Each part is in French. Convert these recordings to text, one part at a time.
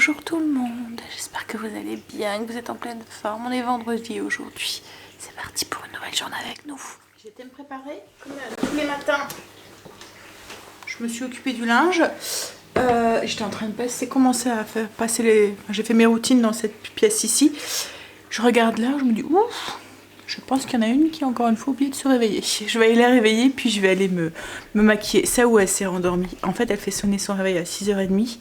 Bonjour tout le monde, j'espère que vous allez bien, que vous êtes en pleine forme. On est vendredi aujourd'hui. C'est parti pour une nouvelle journée avec nous. J'étais me préparer comme tous les matins. Je me suis occupée du linge. J'étais en train de commencer à faire passer les... J'ai fait mes routines dans cette pièce ici. Je regarde là, je me dis ouf, je pense qu'il y en a une qui a encore une fois oublié de se réveiller. Je vais aller la réveiller puis je vais aller me maquiller. Ça où elle s'est endormie. En fait elle fait sonner son réveil à 6h30.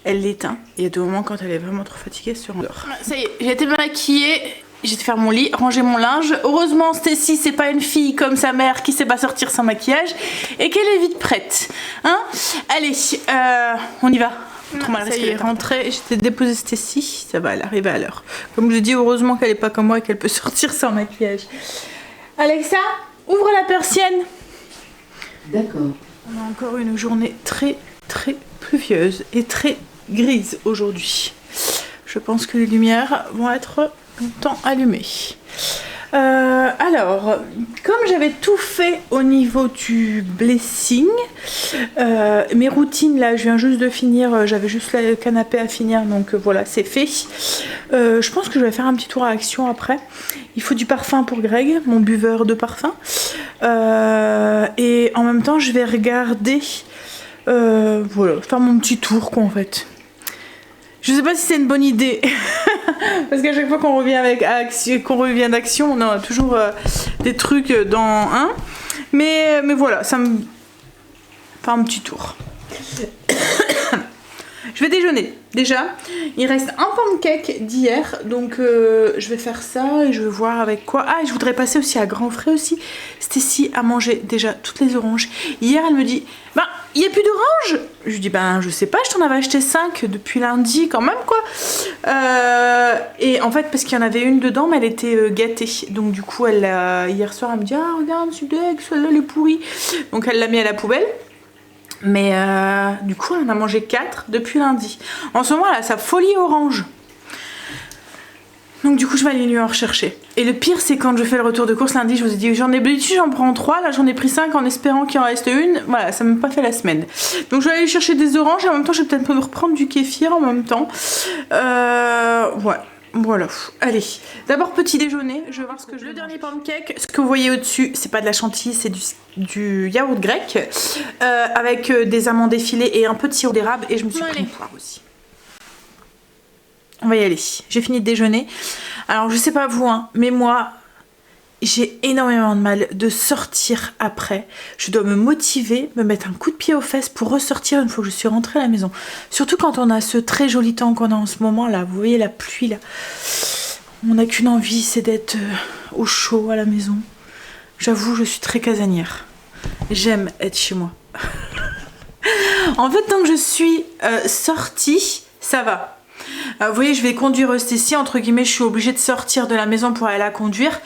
Elle l'éteint et à des moments quand elle est vraiment trop fatiguée elle se rendort. Ça y est, j'ai été maquillée. J'ai été faire mon lit, ranger mon linge. Heureusement, Stacy, c'est pas une fille comme sa mère qui sait pas sortir sans maquillage et qu'elle est vite prête. Hein? Allez, on y va. Trop mal, ça y est, rentrée. J'étais déposée Stacy, ça va, elle arrive à l'heure. Comme je dis, heureusement qu'elle est pas comme moi et qu'elle peut sortir sans maquillage. Alexa, ouvre la persienne. D'accord. On a encore une journée très pluvieuse et très grise aujourd'hui. Je pense que les lumières vont être longtemps allumées. Alors, comme j'avais tout fait au niveau du blessing, mes routines là, je viens juste de finir, j'avais juste le canapé à finir, donc voilà, c'est fait. Je pense que je vais faire un petit tour à Action après. Il faut du parfum pour Greg, mon buveur de parfum. Et en même temps, je vais regarder, voilà, faire mon petit tour quoi en fait. Je sais pas si c'est une bonne idée parce qu'à chaque fois qu'on revient avec d'Action, on a toujours des trucs dans un. Mais voilà, ça me fait un petit tour. Je vais déjeuner déjà. Il reste un pancake d'hier, donc je vais faire ça et je vais voir avec quoi. Ah, et je voudrais passer aussi à Grand Frais aussi. Stacy a mangé déjà toutes les oranges. Hier, elle me dit, ben, il n'y a plus d'oranges. Je lui dis, ben, je sais pas, je t'en avais acheté 5 depuis lundi quand même, quoi. Et en fait, parce qu'il y en avait une dedans, mais elle était gâtée. Donc du coup, hier soir, elle me dit, ah, regarde, celui-là, elle est pourrie. Donc elle l'a mis à la poubelle. Mais du coup on en a mangé 4 depuis lundi. En ce moment elle a sa folie orange. Donc du coup je vais aller lui en rechercher. Et le pire c'est quand je fais le retour de course lundi, je vous ai dit j'en ai d'habitude j'en prends 3, là j'en ai pris 5 en espérant qu'il en reste une. Voilà, ça m'a pas fait la semaine. Donc je vais aller chercher des oranges et en même temps je vais peut-être me reprendre du kéfir en même temps. Ouais. Voilà, allez, d'abord petit déjeuner, je vais voir ce que je... Le dernier pancake, ce que vous voyez au-dessus, c'est pas de la chantilly, c'est du yaourt grec avec des amandes effilées et un peu de sirop d'érable et je me suis pris une poire aussi. On va y aller, j'ai fini de déjeuner. Alors je sais pas vous, hein, mais moi... J'ai énormément de mal de sortir après. Je dois me motiver, me mettre un coup de pied aux fesses pour ressortir une fois que je suis rentrée à la maison. Surtout quand on a ce très joli temps qu'on a en ce moment là. Vous voyez la pluie là. On n'a qu'une envie, c'est d'être au chaud à la maison. J'avoue, je suis très casanière. J'aime être chez moi. En fait, tant que je suis sortie, ça va. Vous voyez, je vais conduire Stacy, entre guillemets, je suis obligée de sortir de la maison pour aller la conduire.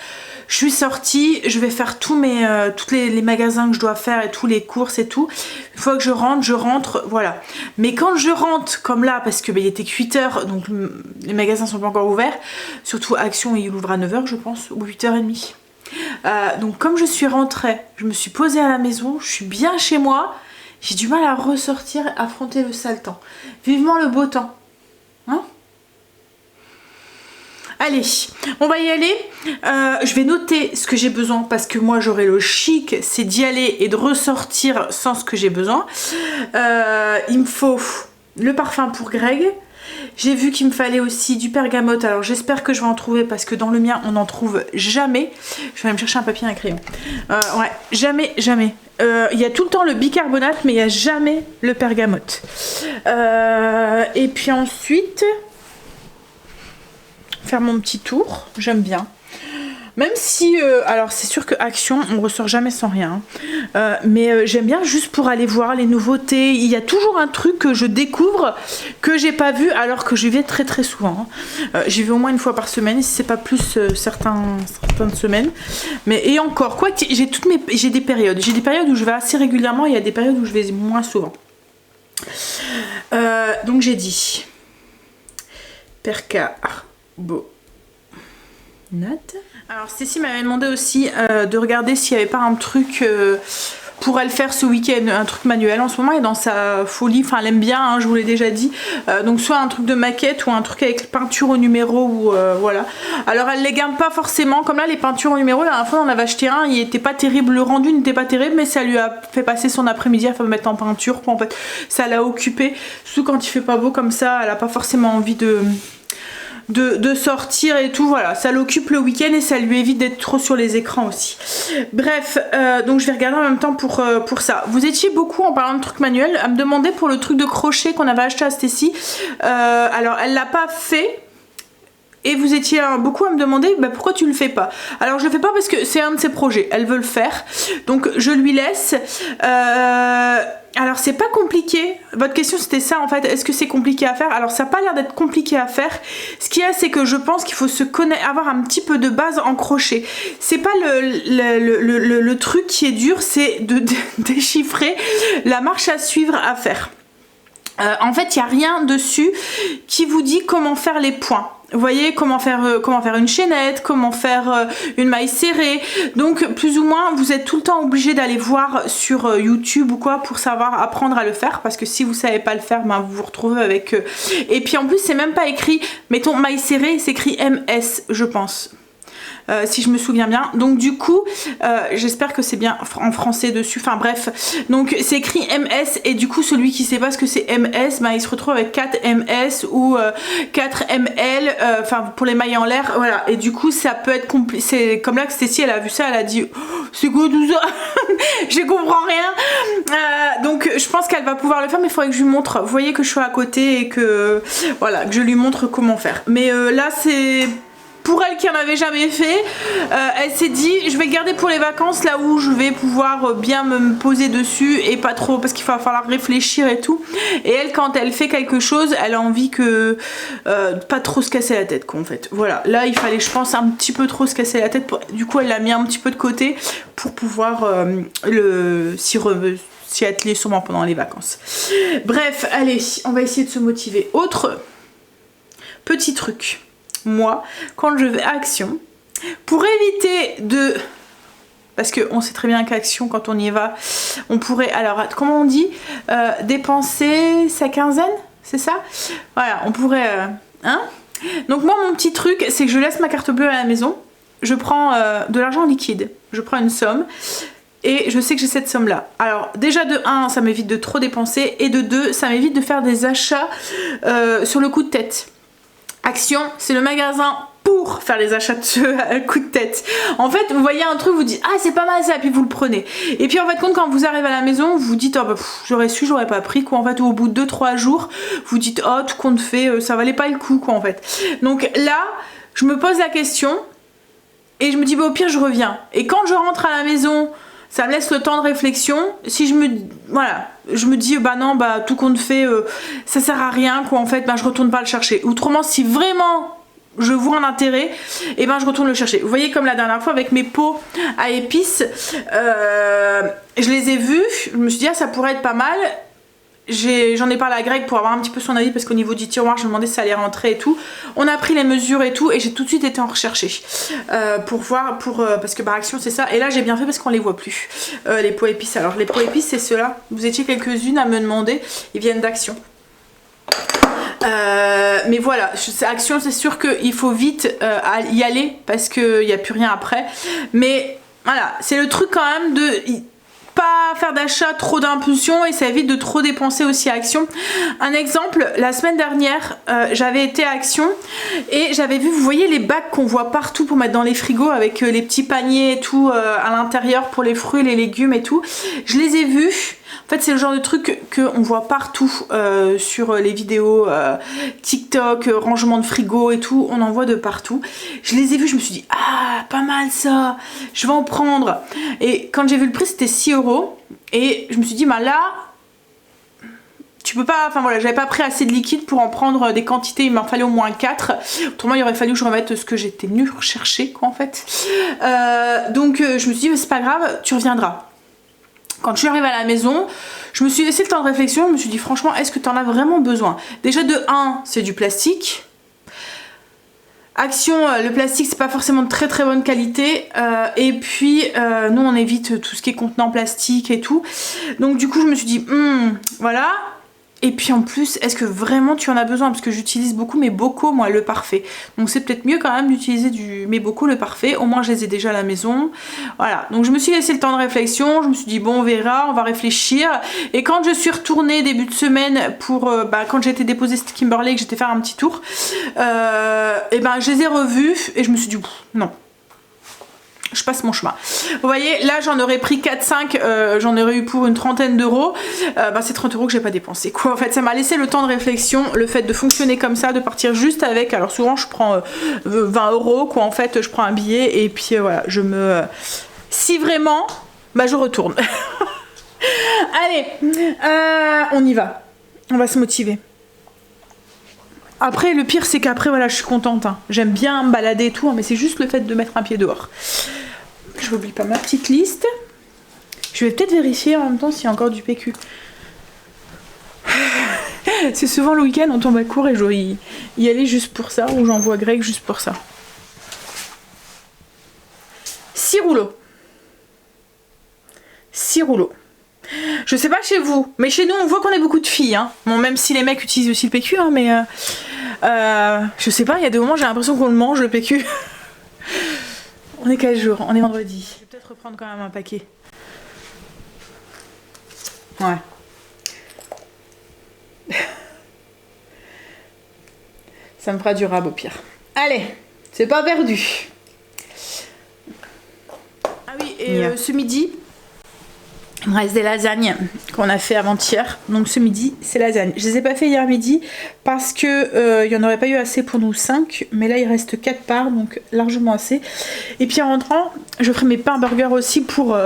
Je suis sortie, je vais faire tous les magasins que je dois faire et tous les courses et tout. Une fois que je rentre, voilà. Mais quand je rentre, comme là, parce que il était que 8h, donc les magasins sont pas encore ouverts, surtout Action, il ouvre à 9h je pense, ou 8h30. Donc comme je suis rentrée, je me suis posée à la maison, je suis bien chez moi, j'ai du mal à ressortir, affronter le sale temps. Vivement le beau temps. Hein? Allez, on va y aller. Je vais noter ce que j'ai besoin parce que moi j'aurai le chic, c'est d'y aller et de ressortir sans ce que j'ai besoin. Il me faut le parfum pour Greg. J'ai vu qu'il me fallait aussi du bergamote. Alors j'espère que je vais en trouver parce que dans le mien on n'en trouve jamais. Je vais aller me chercher un papier et un crayon. Ouais, jamais. Il y a tout le temps le bicarbonate mais il n'y a jamais le bergamote. Et puis ensuite... faire mon petit tour, j'aime bien. Même si, alors c'est sûr que Action, on ressort jamais sans rien. Mais j'aime bien juste pour aller voir les nouveautés. Il y a toujours un truc que je découvre que j'ai pas vu alors que j'y vais très souvent. J'y vais au moins une fois par semaine, si c'est pas plus certaines semaines. Mais et encore, quoi, j'ai des périodes. J'ai des périodes où je vais assez régulièrement, il y a des périodes où je vais moins souvent. Donc j'ai dit Percarbonate. Alors Stacy m'avait demandé aussi de regarder s'il n'y avait pas un truc pourrait le faire ce week-end, un truc manuel en ce moment, et dans sa folie, enfin elle aime bien, hein, je vous l'ai déjà dit, donc soit un truc de maquette ou un truc avec peinture au numéro, ou voilà. Alors elle les garde pas forcément, comme là les peintures au numéro, la dernière fois on en avait acheté un, il était pas terrible, le rendu n'était pas terrible, mais ça lui a fait passer son après-midi à mettre en peinture, quoi, en fait ça l'a occupé, surtout quand il fait pas beau comme ça, elle a pas forcément envie de sortir et tout, voilà, ça l'occupe le week-end et ça lui évite d'être trop sur les écrans aussi. Bref, donc je vais regarder en même temps pour ça. Vous étiez beaucoup, en parlant de trucs manuels, à me demander pour le truc de crochet qu'on avait acheté à Stécie. Alors elle l'a pas fait. Et vous étiez beaucoup à me demander bah, pourquoi tu le fais pas. Alors je le fais pas parce que c'est un de ses projets, elle veut le faire, donc je lui laisse. Alors c'est pas compliqué, votre question c'était ça en fait, est-ce que c'est compliqué à faire? Alors ça n'a pas l'air d'être compliqué à faire, ce qu'il y a c'est que je pense qu'il faut avoir un petit peu de base en crochet. C'est pas le truc qui est dur, c'est de déchiffrer la marche à suivre à faire. En fait il n'y a rien dessus qui vous dit comment faire les points. Vous voyez comment faire une chaînette, comment faire une maille serrée. Donc plus ou moins vous êtes tout le temps obligé d'aller voir sur YouTube ou quoi pour savoir apprendre à le faire, parce que si vous savez pas le faire, ben, vous vous retrouvez avec et puis en plus c'est même pas écrit, mettons maille serrée, c'est écrit MS je pense. Si je me souviens bien, donc du coup j'espère que c'est bien en français dessus, enfin bref, donc c'est écrit MS et du coup celui qui sait pas ce que c'est MS, bah, il se retrouve avec 4 MS ou 4 ML, enfin pour les mailles en l'air, voilà, et du coup ça peut être compliqué. C'est comme là que Stécie elle a vu ça, elle a dit oh, c'est quoi tout ça je comprends rien, donc je pense qu'elle va pouvoir le faire, mais il faudrait que je lui montre, vous voyez que je suis à côté et que voilà, que je lui montre comment faire, mais là c'est pour elle qui en avait jamais fait, elle s'est dit je vais garder pour les vacances, là où je vais pouvoir bien me poser dessus et pas trop, parce qu'il va falloir réfléchir et tout, et elle quand elle fait quelque chose elle a envie que pas trop se casser la tête quoi, en fait, voilà, là il fallait je pense un petit peu trop se casser la tête du coup elle l'a mis un petit peu de côté pour pouvoir s'y atteler sûrement pendant les vacances. Bref, allez, on va essayer de se motiver. Autre petit truc, moi, quand je vais à Action, pour éviter de... Parce qu'on sait très bien qu'à Action, quand on y va, on pourrait... Alors, comment on dit dépenser sa quinzaine, c'est ça? Voilà, on pourrait... hein? Donc moi, mon petit truc, c'est que je laisse ma carte bleue à la maison. Je prends de l'argent liquide. Je prends une somme. Et je sais que j'ai cette somme là. Alors déjà de 1 ça m'évite de trop dépenser, et de 2 ça m'évite de faire des achats sur le coup de tête. Action, c'est le magasin pour faire les achats de coup de tête. En fait, vous voyez un truc, vous dites ah c'est pas mal ça, puis vous le prenez. Et puis en fait quand vous arrivez à la maison, vous dites oh bah j'aurais su, j'aurais pas pris quoi. En fait au bout de 2-3 jours, vous dites oh tout compte fait, ça valait pas le coup quoi en fait. Donc là, je me pose la question et je me dis bah au pire je reviens. Et quand je rentre à la maison, ça me laisse le temps de réflexion. Si je me... Voilà. Je me dis, bah non, bah tout compte fait, ça sert à rien, quoi, en fait, bah je retourne pas le chercher. Autrement, si vraiment je vois un intérêt, et ben je retourne le chercher. Vous voyez, comme la dernière fois avec mes pots à épices, je les ai vus, je me suis dit, ah, ça pourrait être pas mal. J'en ai parlé à Greg pour avoir un petit peu son avis, parce qu'au niveau du tiroir je me demandais si ça allait rentrer et tout. On a pris les mesures et tout, et j'ai tout de suite été en rechercher pour voir, parce que par Action c'est ça. Et là j'ai bien fait parce qu'on les voit plus, les pots épices. Alors les pots épices c'est ceux-là, vous étiez quelques-unes à me demander, ils viennent d'Action. Mais voilà, Action c'est sûr qu'il faut vite y aller parce qu'il n'y a plus rien après. Mais voilà, c'est le truc quand même de... pas faire d'achat trop d'impulsion, et ça évite de trop dépenser aussi à Action. Un exemple, la semaine dernière j'avais été à Action et j'avais vu, vous voyez les bacs qu'on voit partout pour mettre dans les frigos avec les petits paniers et tout à l'intérieur pour les fruits, les légumes et tout, je les ai vus. En fait c'est le genre de truc qu'on voit partout sur les vidéos TikTok, rangement de frigo et tout, on en voit de partout. Je les ai vus, je me suis dit ah pas mal ça, je vais en prendre. Et quand j'ai vu le prix c'était 6 €, et je me suis dit bah là tu peux pas, enfin voilà, j'avais pas pris assez de liquide pour en prendre des quantités, il m'en fallait au moins 4, autrement il aurait fallu que je remette ce que j'étais venue rechercher quoi en fait. Donc je me suis dit c'est pas grave, tu reviendras. Quand je suis arrivée à la maison, je me suis laissé le temps de réflexion, je me suis dit franchement est-ce que tu en as vraiment besoin? Déjà de 1 c'est du plastique, Action, le plastique c'est pas forcément de très très bonne qualité et puis nous on évite tout ce qui est contenant plastique et tout, donc du coup je me suis dit voilà. Et puis en plus, est-ce que vraiment tu en as besoin? Parce que j'utilise beaucoup mes bocaux, moi, le parfait. Donc c'est peut-être mieux quand même d'utiliser mes bocaux, le parfait. Au moins, je les ai déjà à la maison. Voilà. Donc je me suis laissé le temps de réflexion. Je me suis dit, bon, on verra, on va réfléchir. Et quand je suis retournée début de semaine pour... quand j'ai été déposer cette Kimberley, que j'étais faire un petit tour, et ben je les ai revus et je me suis dit, non. Je passe mon chemin. Vous voyez, là j'en aurais pris 4-5, j'en aurais eu pour une trentaine d'euros. C'est 30 euros que j'ai pas dépensé quoi. En fait, ça m'a laissé le temps de réflexion, le fait de fonctionner comme ça, de partir juste avec. Alors souvent je prends 20 euros quoi. En fait, je prends un billet et puis voilà, je me. Si vraiment, je retourne. Allez, on y va. On va se motiver. Après, le pire, c'est qu'après, voilà, je suis contente. Hein. J'aime bien me balader et tout, mais c'est juste le fait de mettre un pied dehors. Je n'oublie pas ma petite liste. Je vais peut-être vérifier en même temps s'il y a encore du PQ. C'est souvent le week-end, on tombe à court et je dois y aller juste pour ça, ou j'envoie Greg juste pour ça. 6 rouleaux. 6 rouleaux. Je sais pas chez vous, mais chez nous on voit qu'on est beaucoup de filles. Hein. Bon, même si les mecs utilisent aussi le PQ, hein, mais je sais pas, il y a des moments j'ai l'impression qu'on le mange le PQ. On est quel jour? On est vendredi. Je vais peut-être reprendre quand même un paquet. Ouais. Ça me fera du rab au pire. Allez, c'est pas perdu. Ah oui, et ce midi, il me reste des lasagnes qu'on a fait avant-hier. Donc ce midi, c'est lasagne. Je les ai pas fait hier midi parce que il y en aurait pas eu assez pour nous 5. Mais là, il reste 4 parts, donc largement assez. Et puis en rentrant, je ferai mes pains burgers aussi pour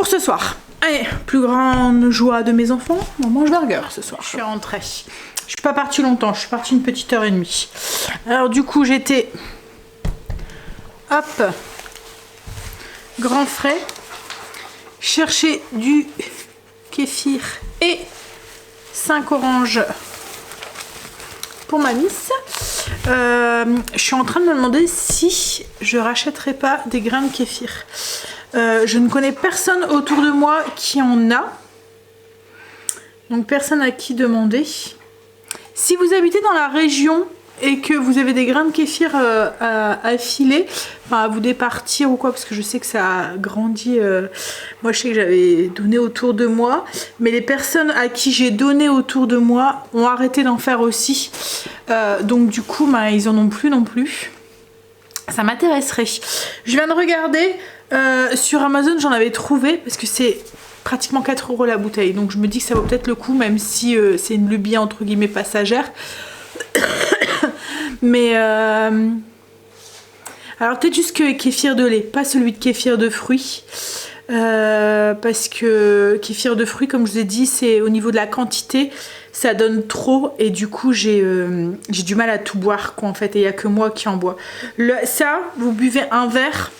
ce soir. Allez, plus grande joie de mes enfants, on mange burger ce soir. Je suis rentrée. Je suis pas partie longtemps, je suis partie une petite heure et demie. Alors du coup, j'étais... Hop, grand frais. Chercher du kéfir et 5 oranges pour ma miss. Je suis en train de me demander si je rachèterai pas des grains de kéfir. Je ne connais personne autour de moi qui en a. Donc personne à qui demander. Si vous habitez dans la région et que vous avez des grains de kéfir à filer, enfin à vous départir ou quoi, parce que je sais que ça a grandi. Moi je sais que j'avais donné autour de moi, mais les personnes à qui j'ai donné autour de moi ont arrêté d'en faire aussi. Donc du coup ils en ont plus non plus. Ça m'intéresserait. Je viens de regarder sur Amazon, j'en avais trouvé parce que c'est pratiquement 4 € la bouteille. Donc je me dis que ça vaut peut-être le coup, même si c'est une lubie entre guillemets passagère. Mais alors peut-être juste que kéfir de lait, pas celui de kéfir de fruits. Parce que kéfir de fruits, comme je vous ai dit, c'est au niveau de la quantité, ça donne trop et du coup j'ai du mal à tout boire quoi en fait, et il n'y a que moi qui en bois. Ça, vous buvez un verre.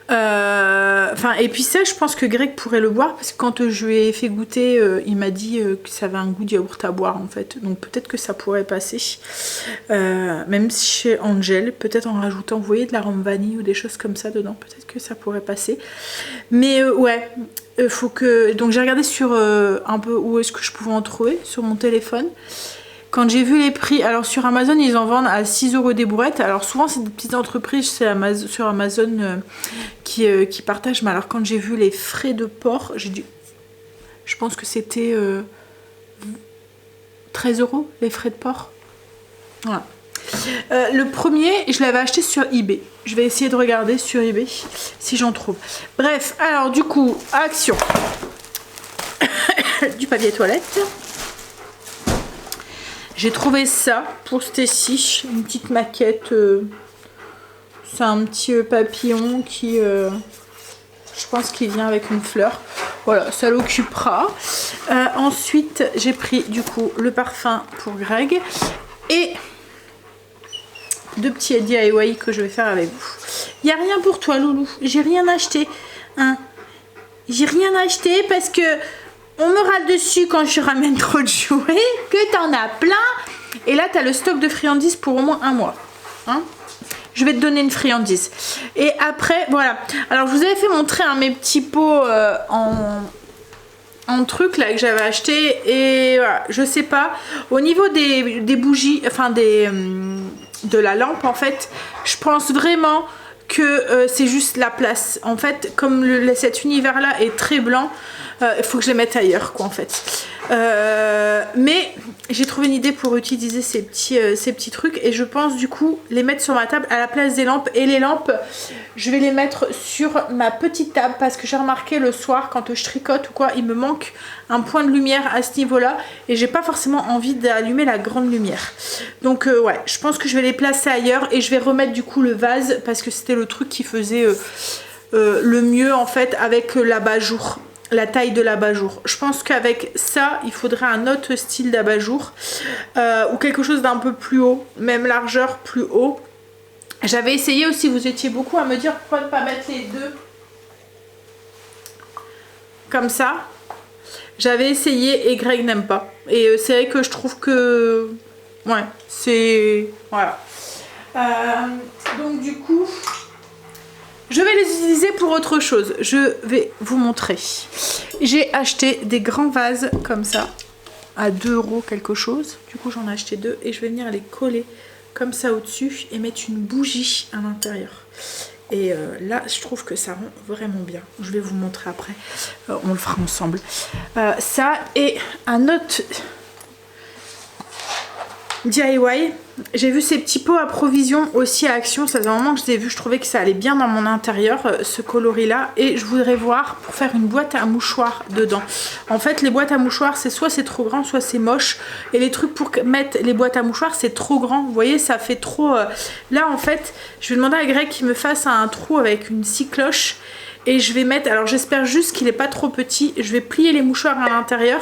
Et puis ça, je pense que Greg pourrait le boire parce que quand je lui ai fait goûter, il m'a dit que ça avait un goût de yaourt à boire en fait. Donc peut-être que ça pourrait passer. Même chez Angel, peut-être en rajoutant, vous voyez, de l'arôme vanille ou des choses comme ça dedans, peut-être que ça pourrait passer. Mais ouais, faut que. Donc j'ai regardé sur un peu où est-ce que je pouvais en trouver sur mon téléphone. Quand j'ai vu les prix, alors sur Amazon ils en vendent à 6 € des bourrettes. Alors souvent c'est des petites entreprises sur Amazon qui partagent. Mais alors quand j'ai vu les frais de port, j'ai dû... Je pense que c'était 13 € les frais de port. Voilà. Le premier, je l'avais acheté sur eBay. Je vais essayer de regarder sur eBay si j'en trouve. Bref, alors du coup, action. Du papier toilette. J'ai trouvé ça pour Stacy, une petite maquette. C'est un petit papillon qui, je pense qu'il vient avec une fleur. Voilà, ça l'occupera. Ensuite, j'ai pris du coup le parfum pour Greg et 2 petits DIY que je vais faire avec vous. Il n'y a rien pour toi, Loulou. J'ai rien acheté. Hein. J'ai rien acheté parce que on me râle dessus quand je ramène trop de jouets, que t'en as plein Et là, tu as le stock de friandises pour au moins un mois. Hein, je vais te donner une friandise. Et après, voilà. Alors, je vous avais fait montrer mes petits pots en truc là que j'avais acheté. Et voilà, je sais pas. Au niveau des bougies, enfin de la lampe, en fait, je pense vraiment que c'est juste la place. En fait, comme cet univers là est très blanc, il faut que je les mette ailleurs, quoi, en fait. Mais j'ai trouvé une idée pour utiliser ces petits trucs, et je pense du coup les mettre sur ma table à la place des lampes. Et les lampes, je vais les mettre sur ma petite table, parce que j'ai remarqué le soir quand je tricote ou quoi, il me manque un point de lumière à ce niveau là, et j'ai pas forcément envie d'allumer la grande lumière. Donc ouais, je pense que je vais les placer ailleurs, et je vais remettre du coup le vase, parce que c'était le truc qui faisait le mieux en fait avec l'abat-jour, la taille de l'abat-jour. Je pense qu'avec ça, il faudrait un autre style d'abat-jour, ou quelque chose d'un peu plus haut, même largeur plus haut. J'avais essayé aussi, vous étiez beaucoup à me dire pourquoi ne pas mettre les deux comme ça. J'avais essayé et Greg n'aime pas. Et c'est vrai que je trouve que... ouais, c'est... voilà. Donc du coup... je vais les utiliser pour autre chose. Je vais vous montrer. J'ai acheté des grands vases comme ça, à 2 € quelque chose. Du coup, j'en ai acheté 2 et je vais venir les coller comme ça au-dessus et mettre une bougie à l'intérieur. Et là, je trouve que ça rend vraiment bien. Je vais vous montrer après. On le fera ensemble. Ça et un autre DIY. J'ai vu ces petits pots à provision aussi à Action. Ça faisait un moment que je les ai vus. Je trouvais que ça allait bien dans mon intérieur, ce coloris là. Et je voudrais voir pour faire une boîte à mouchoirs dedans. En fait, les boîtes à mouchoirs, c'est soit c'est trop grand, soit c'est moche. Et les trucs pour mettre les boîtes à mouchoirs, c'est trop grand. Vous voyez, ça fait trop... Là, en fait, je vais demander à Greg qu'il me fasse un trou avec une scie cloche. Et je vais mettre, alors j'espère juste qu'il n'est pas trop petit, je vais plier les mouchoirs à l'intérieur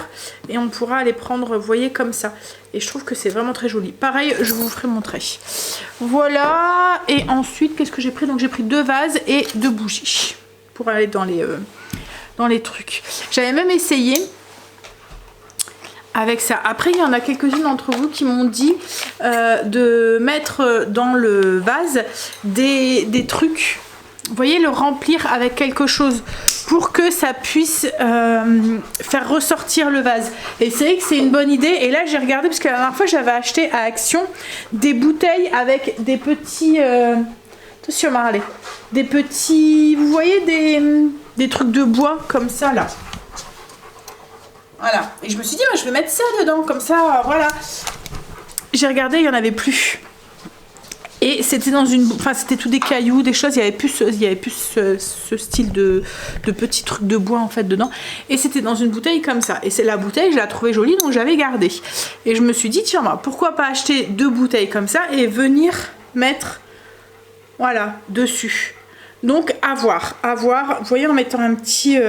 et on pourra les prendre, vous voyez, comme ça. Et je trouve que c'est vraiment très joli. Pareil, je vous ferai montrer. Voilà, et ensuite, qu'est-ce que j'ai pris? Donc j'ai pris 2 vases et 2 bougies pour aller dans les trucs. J'avais même essayé avec ça. Après, il y en a quelques-unes d'entre vous qui m'ont dit de mettre dans le vase des trucs... vous voyez, le remplir avec quelque chose pour que ça puisse faire ressortir le vase. Et c'est vrai que c'est une bonne idée. Et là, j'ai regardé, parce que la dernière fois, j'avais acheté à Action des bouteilles avec des petits... attention, Marley. Des petits... vous voyez, des trucs de bois comme ça, là. Voilà. Et je me suis dit, je vais mettre ça dedans, comme ça, voilà. J'ai regardé, il n'y en avait plus. Et c'était dans une... enfin, c'était tout des cailloux, des choses, il y avait plus ce style de petits trucs de bois, en fait, dedans. Et c'était dans une bouteille comme ça. Et c'est la bouteille, je la trouvais jolie, donc j'avais gardé. Et je me suis dit, tiens, pourquoi pas acheter 2 bouteilles comme ça et venir mettre, voilà, dessus. Donc, à voir. Vous voyez, en mettant un petit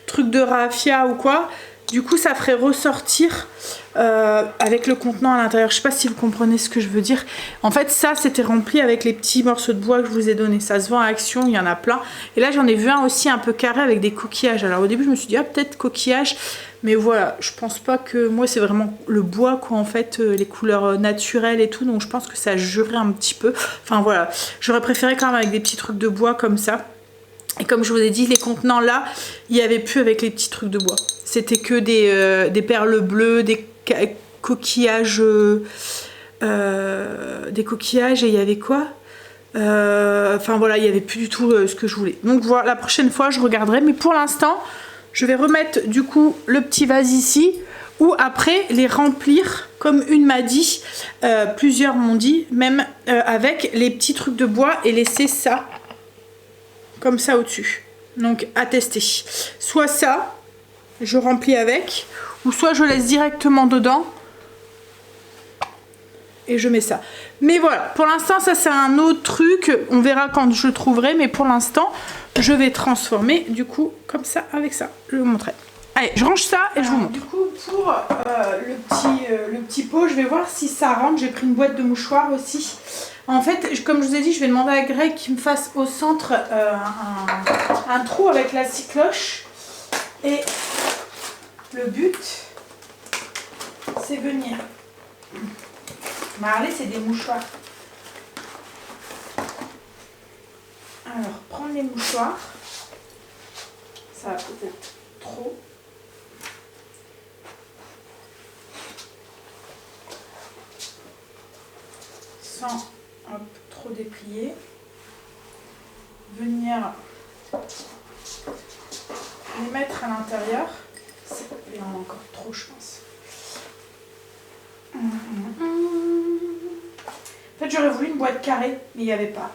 truc de raffia ou quoi, du coup, ça ferait ressortir... avec le contenant à l'intérieur. Je sais pas si vous comprenez ce que je veux dire. En fait, ça, c'était rempli avec les petits morceaux de bois que je vous ai donné. Ça se vend à Action, il y en a plein. Et là, j'en ai vu un aussi un peu carré avec des coquillages. Alors au début, je me suis dit, peut-être coquillage. Mais voilà, je pense pas que... moi, c'est vraiment le bois, quoi, en fait, les couleurs naturelles et tout. Donc je pense que ça jurerait un petit peu. Enfin voilà, j'aurais préféré quand même avec des petits trucs de bois comme ça. Et comme je vous ai dit, les contenants là, il n'y avait plus avec les petits trucs de bois. C'était que des perles bleues, des coquillages, des coquillages, et il y avait quoi, enfin voilà, il n'y avait plus du tout ce que je voulais. Donc voilà, la prochaine fois je regarderai, mais pour l'instant je vais remettre du coup le petit vase ici, ou après les remplir comme une m'a dit, plusieurs m'ont dit, même avec les petits trucs de bois, et laisser ça comme ça au dessus. Donc à tester, soit ça je remplis avec, ou soit je laisse directement dedans et je mets ça. Mais voilà, pour l'instant ça c'est un autre truc, on verra quand je trouverai, mais pour l'instant je vais transformer du coup comme ça avec ça. Je vais vous montrer. Allez, je range ça et je vous montre. Du coup pour le petit pot, je vais voir si ça rentre. J'ai pris une boîte de mouchoirs aussi. En fait, comme je vous ai dit, je vais demander à Greg qu'il me fasse au centre un trou avec la scie cloche. Et le but, c'est venir Marley, c'est des mouchoirs. Alors, prendre les mouchoirs. Ça va peut-être trop. Sans trop déplier. Venir les mettre à l'intérieur. Il y en a encore trop, je pense. En fait, j'aurais voulu une boîte carrée, mais il n'y avait pas.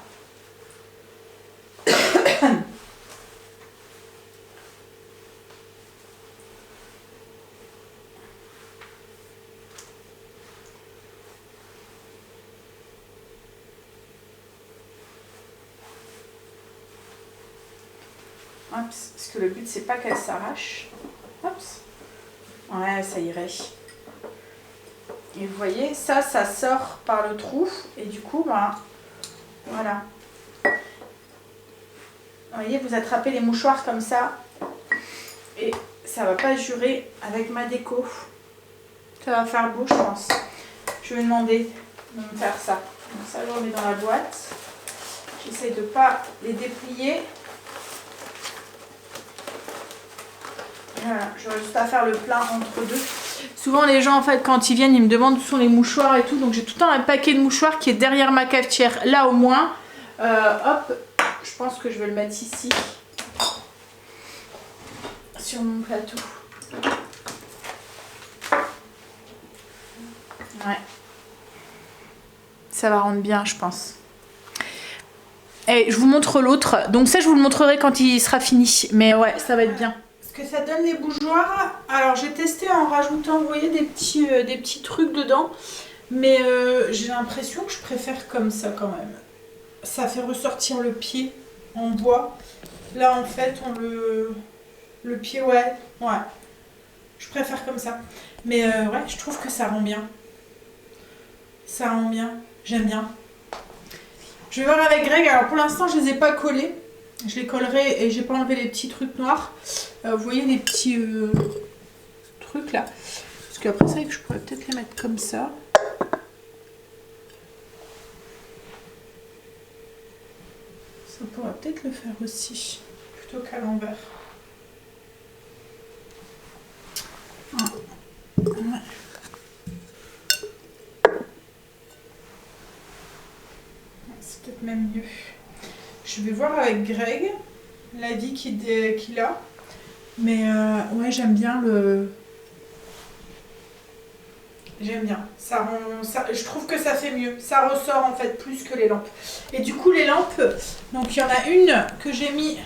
Parce que le but, c'est pas qu'elle s'arrache. Ouais, ça irait. Et vous voyez, ça sort par le trou. Et du coup, bah, voilà. Vous voyez, vous attrapez les mouchoirs comme ça. Et ça va pas jurer avec ma déco. Ça va faire beau, je pense. Je vais demander de me faire ça. Donc ça, je remets dans la boîte. J'essaie de pas les déplier. Voilà, j'aurais juste à faire le plein entre deux. Souvent les gens en fait quand ils viennent ils me demandent où sont les mouchoirs et tout. Donc j'ai tout le temps un paquet de mouchoirs qui est derrière ma cafetière. Là au moins, hop, je pense que je vais le mettre ici. Sur mon plateau. Ouais. Ça va rendre bien je pense. Et je vous montre l'autre. Donc ça je vous le montrerai quand il sera fini. Mais ouais, ça va être bien. Que ça donne les bougeoirs. Alors j'ai testé en rajoutant, vous voyez, des petits trucs dedans. Mais j'ai l'impression que je préfère comme ça quand même. Ça fait ressortir le pied en bois. Là en fait on le pied, ouais. Je préfère comme ça. Mais ouais, je trouve que ça rend bien. Ça rend bien. J'aime bien. Je vais voir avec Greg. Alors pour l'instant je les ai pas collés. Je les collerai et j'ai pas enlevé les petits trucs noirs. Vous voyez les petits trucs là. Parce qu'après ça, je pourrais peut-être les mettre comme ça. Ça pourrait peut-être le faire aussi. Plutôt qu'à l'envers. Ouais. C'est peut-être même mieux. Je vais voir avec Greg l'avis qu'il a. Mais ouais, j'aime bien le... J'aime bien. Ça rend, ça, je trouve que ça fait mieux. Ça ressort en fait plus que les lampes. Et du coup, les lampes, donc il y en a une que j'ai mis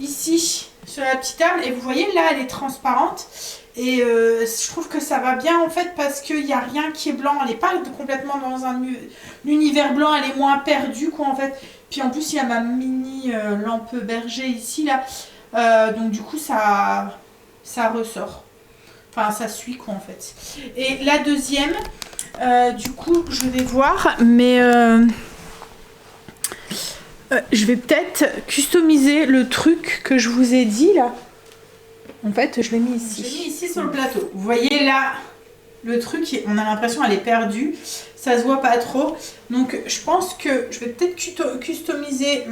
ici sur la petite table. Et vous voyez, là, elle est transparente. Et je trouve que ça va bien en fait parce qu'il n'y a rien qui est blanc. Elle n'est pas complètement dans un univers blanc. Elle est moins perdue quoi en fait. Puis en plus, il y a ma mini lampe berger ici là. Donc du coup ça ressort, enfin ça suit quoi en fait. Et la deuxième du coup je vais voir mais je vais peut-être customiser le truc que je vous ai dit là. En fait je l'ai mis ici. J'ai mis ici sur le plateau. Vous voyez là le truc, on a l'impression elle est perdue, ça se voit pas trop. Donc je pense que je vais peut-être customiser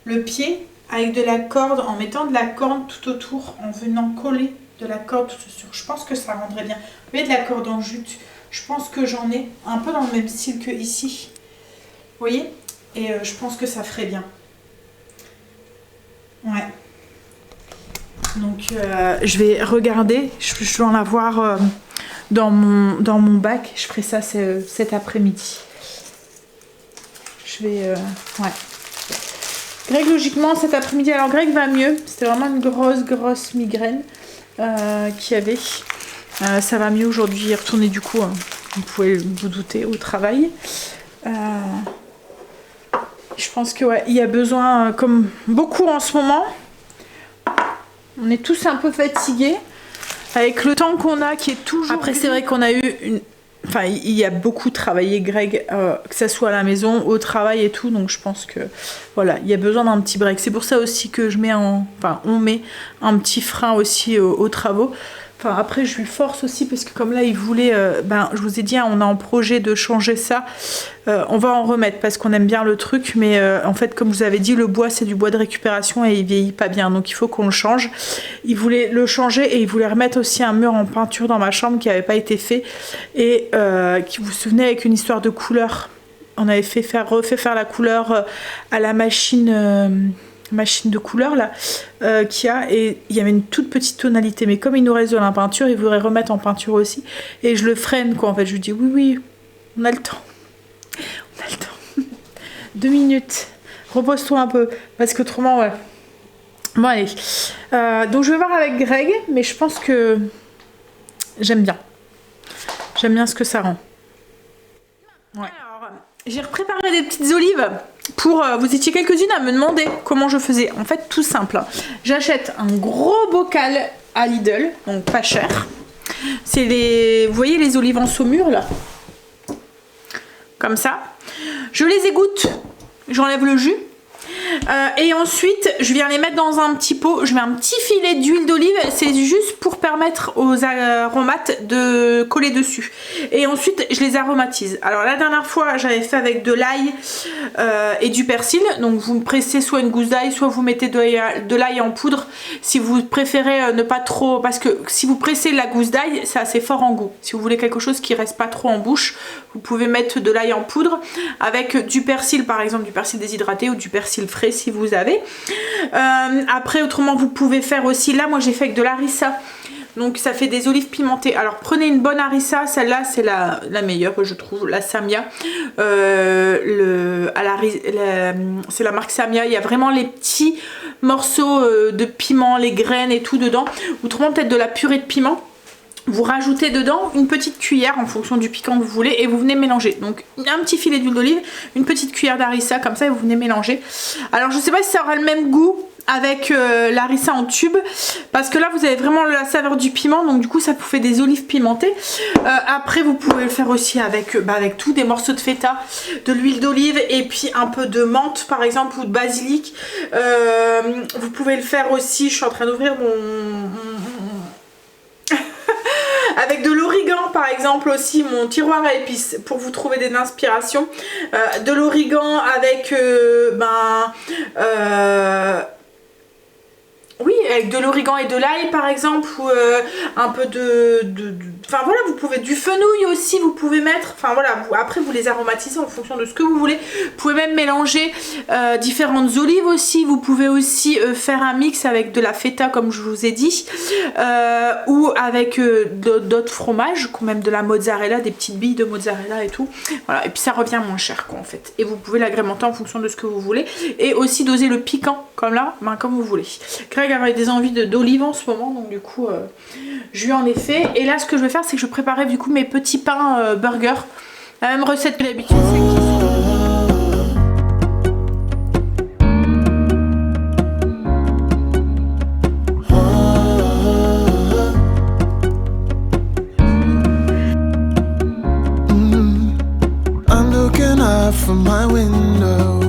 le pied avec de la corde, en mettant de la corde tout autour, en venant coller de la corde tout autour. Je pense que ça rendrait bien. Vous voyez de la corde en jute, je pense que j'en ai un peu dans le même style que ici. Vous voyez? Et je pense que ça ferait bien. Ouais. Donc je vais regarder, je vais en avoir dans mon bac. Je ferai ça cet après-midi. Je vais... ouais. Greg, logiquement, cet après-midi, alors Greg va mieux. C'était vraiment une grosse migraine qu'il y avait. Ça va mieux aujourd'hui. Il est retourné du coup, vous pouvez vous douter, au travail. Je pense que ouais, il y a besoin, comme beaucoup en ce moment, on est tous un peu fatigués. Avec le temps qu'on a qui est toujours... Après, c'est vrai qu'on a eu une... Enfin, il y a beaucoup travaillé Greg, que ça soit à la maison, au travail et tout, donc je pense que voilà, il y a besoin d'un petit break. C'est pour ça aussi que je mets on met un petit frein aussi aux travaux, Enfin, après, je lui force aussi parce que comme là, il voulait... je vous ai dit, hein, on a en projet de changer ça. On va en remettre parce qu'on aime bien le truc. Mais en fait, comme vous avez dit, le bois, c'est du bois de récupération et il vieillit pas bien. Donc, il faut qu'on le change. Il voulait le changer et il voulait remettre aussi un mur en peinture dans ma chambre qui n'avait pas été fait. Et qui, vous vous souvenez, avec une histoire de couleur. On avait refait faire la couleur à la machine de couleur là qu'il y a, et il y avait une toute petite tonalité, mais comme il nous reste de la peinture, il voudrait remettre en peinture aussi, et je le freine quoi en fait. Je lui dis oui, on a le temps, 2 minutes, repose-toi un peu parce que autrement ouais. Bon allez, donc je vais voir avec Greg, mais je pense que j'aime bien ce que ça rend. Ouais. Alors, j'ai préparé des petites olives pour... vous étiez quelques-unes à me demander comment je faisais. En fait, tout simple. J'achète un gros bocal à Lidl, donc pas cher. C'est les... Vous voyez les olives en saumure, là? Comme ça. Je les égoutte. J'enlève le jus. Et ensuite, je viens les mettre dans un petit pot. Je mets un petit filet d'huile d'olive. C'est juste pour permettre aux aromates de coller dessus. Et ensuite, je les aromatise. Alors, la dernière fois, j'avais fait avec de l'ail et du persil. Donc, vous pressez soit une gousse d'ail, soit vous mettez de l'ail en poudre. Si vous préférez ne pas trop... Parce que si vous pressez la gousse d'ail, c'est assez fort en goût. Si vous voulez quelque chose qui reste pas trop en bouche, vous pouvez mettre de l'ail en poudre avec du persil, par exemple, du persil déshydraté ou du persil frais si vous avez. Après, autrement, vous pouvez faire aussi... Là, moi, j'ai fait avec de l'harissa. Donc, ça fait des olives pimentées. Alors, prenez une bonne harissa. Celle-là, c'est la meilleure, je trouve. La Samia. C'est la marque Samia. Il y a vraiment les petits morceaux de piment, les graines et tout dedans. Autrement, peut-être de la purée de piment. Vous rajoutez dedans une petite cuillère en fonction du piquant que vous voulez et vous venez mélanger. Donc un petit filet d'huile d'olive, une petite cuillère d'harissa comme ça et vous venez mélanger. Alors je sais pas si ça aura le même goût avec l'harissa en tube parce que là vous avez vraiment la saveur du piment, donc du coup ça vous fait des olives pimentées. Après vous pouvez le faire aussi avec tout, des morceaux de feta, de l'huile d'olive et puis un peu de menthe par exemple ou de basilic. Vous pouvez le faire aussi, je suis en train d'ouvrir avec de l'origan par exemple aussi, mon tiroir à épices pour vous trouver des inspirations. De l'origan avec oui, avec de l'origan et de l'ail par exemple, ou un peu enfin voilà, vous pouvez du fenouil aussi, vous pouvez mettre, enfin voilà, après vous les aromatisez en fonction de ce que vous voulez. Vous pouvez même mélanger différentes olives aussi, vous pouvez aussi faire un mix avec de la feta comme je vous ai dit, ou avec d'autres fromages, même de la mozzarella, des petites billes de mozzarella et tout. Voilà, et puis ça revient moins cher quoi en fait. Et vous pouvez l'agrémenter en fonction de ce que vous voulez, et aussi doser le piquant comme là, comme vous voulez. Greg avait des envies d'olive en ce moment, donc du coup je lui en ai fait. Et là ce que je vais faire, c'est que je préparais du coup mes petits pains burger, la même recette que d'habitude, c'est qu'ils from my window,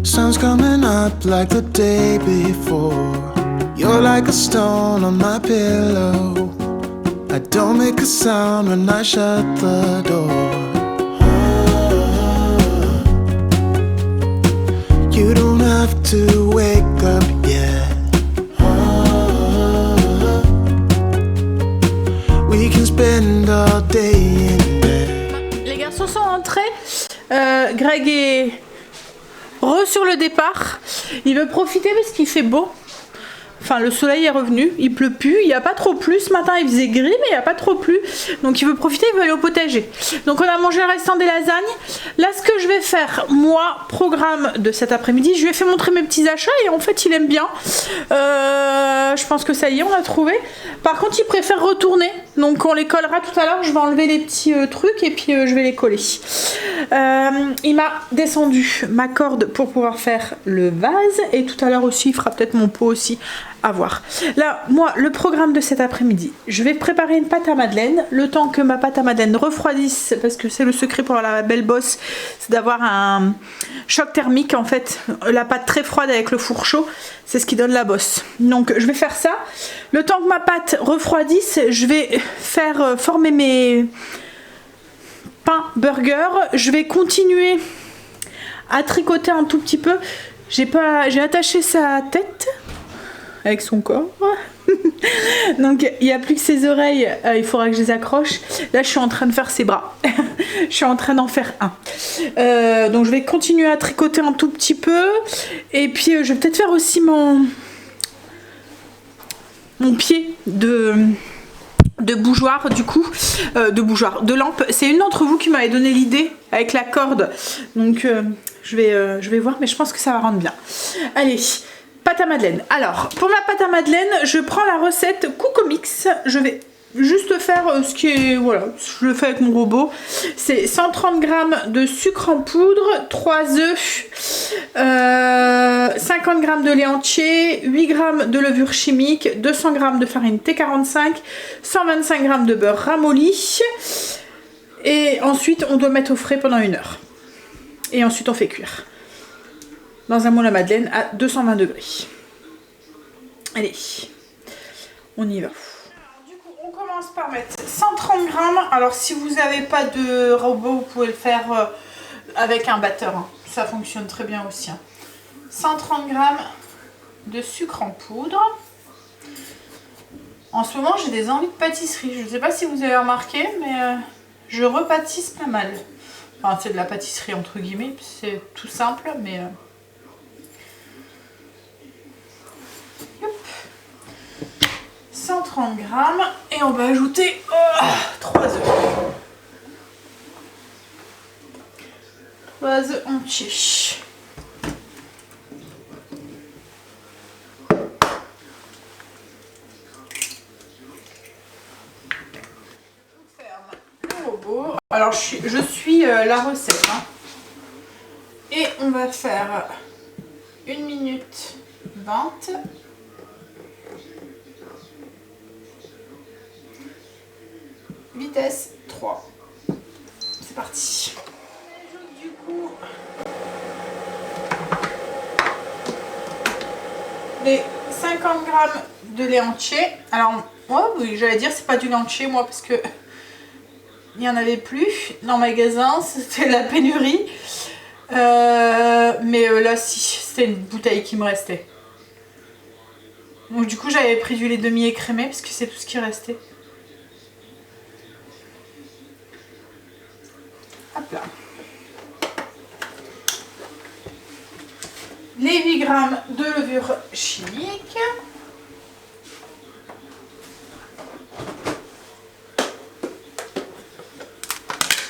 sun's coming up like the day before. You're like a stone on my pillow. I don't make a sound when I shut the door. You don't have to wake up yet. We can spend all day in bed. Les garçons sont rentrés. Greg est sur le départ. Il veut profiter parce qu'il fait beau. Enfin, le soleil est revenu, il pleut plus, il n'y a pas trop plu. Ce matin, il faisait gris, mais il n'y a pas trop plu. Donc, il veut profiter, il veut aller au potager. Donc, on a mangé le restant des lasagnes. Là, ce que je vais faire, moi, programme de cet après-midi, je lui ai fait montrer mes petits achats et en fait, il aime bien. Je pense que ça y est, on a trouvé. Par contre, il préfère retourner. Donc, on les collera tout à l'heure. Je vais enlever les petits trucs et puis je vais les coller. Il m'a descendu ma corde pour pouvoir faire le vase. Et tout à l'heure aussi, il fera peut-être mon pot aussi. À voir. Là, moi, le programme de cet après-midi, je vais préparer une pâte à madeleine. Le temps que ma pâte à madeleine refroidisse, parce que c'est le secret pour la belle bosse, c'est d'avoir un choc thermique en fait. La pâte très froide avec le four chaud, C'est ce qui donne la bosse. Donc je vais faire ça. Le temps que ma pâte refroidisse, je vais faire former mes pains burger. Je vais continuer à tricoter un tout petit peu. J'ai attaché sa tête avec son corps. Donc il n'y a plus que ses oreilles, il faudra que je les accroche. Là je suis en train de faire ses bras. Je suis en train d'en faire un. Donc je vais continuer à tricoter un tout petit peu. Et puis je vais peut-être faire aussi mon pied de bougeoir du coup. De lampe. C'est une d'entre vous qui m'avait donné l'idée avec la corde. Donc je vais voir, mais je pense que ça va rendre bien. Allez. Pâte à madeleine. Alors, pour ma pâte à madeleine, je prends la recette Coco Mix. Je vais juste faire ce qui est... Voilà, je le fais avec mon robot. C'est 130 g de sucre en poudre, 3 œufs, 50 g de lait entier, 8 g de levure chimique, 200 g de farine T45, 125 g de beurre ramolli. Et ensuite, on doit mettre au frais pendant 1 heure. Et ensuite, on fait cuire dans un moule à madeleine à 220 degrés. Allez, on y va. Alors, du coup, on commence par mettre 130 g. Alors, si vous n'avez pas de robot, vous pouvez le faire avec un batteur. Hein. Ça fonctionne très bien aussi. Hein. 130 g de sucre en poudre. En ce moment, j'ai des envies de pâtisserie. Je ne sais pas si vous avez remarqué, mais je repâtisse pas mal. Enfin, c'est de la pâtisserie entre guillemets. C'est tout simple, mais... 130 g et on va ajouter 3 œufs. 3 œufs entiers. On ferme le robot. Alors je suis la recette. Hein. Et on va faire 1 minute 20. Vitesse 3. C'est parti. J'ajoute du coup les 50 g de lait entier. Alors, moi, oui, j'allais dire c'est pas du lait entier, moi, parce que il n'y en avait plus dans le magasin, c'était la pénurie. Mais là, si, c'était une bouteille qui me restait. Donc, du coup, j'avais pris du lait demi-écrémé, parce que c'est tout ce qui restait. Hop là. Les 8 g de levure chimique.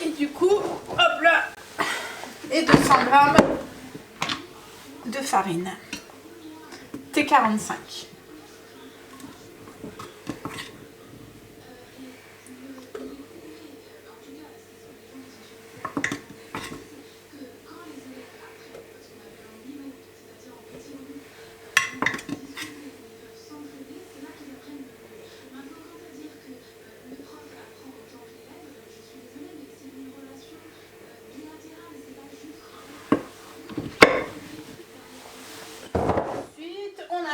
Et du coup, hop là. Et 200 g de farine. T45.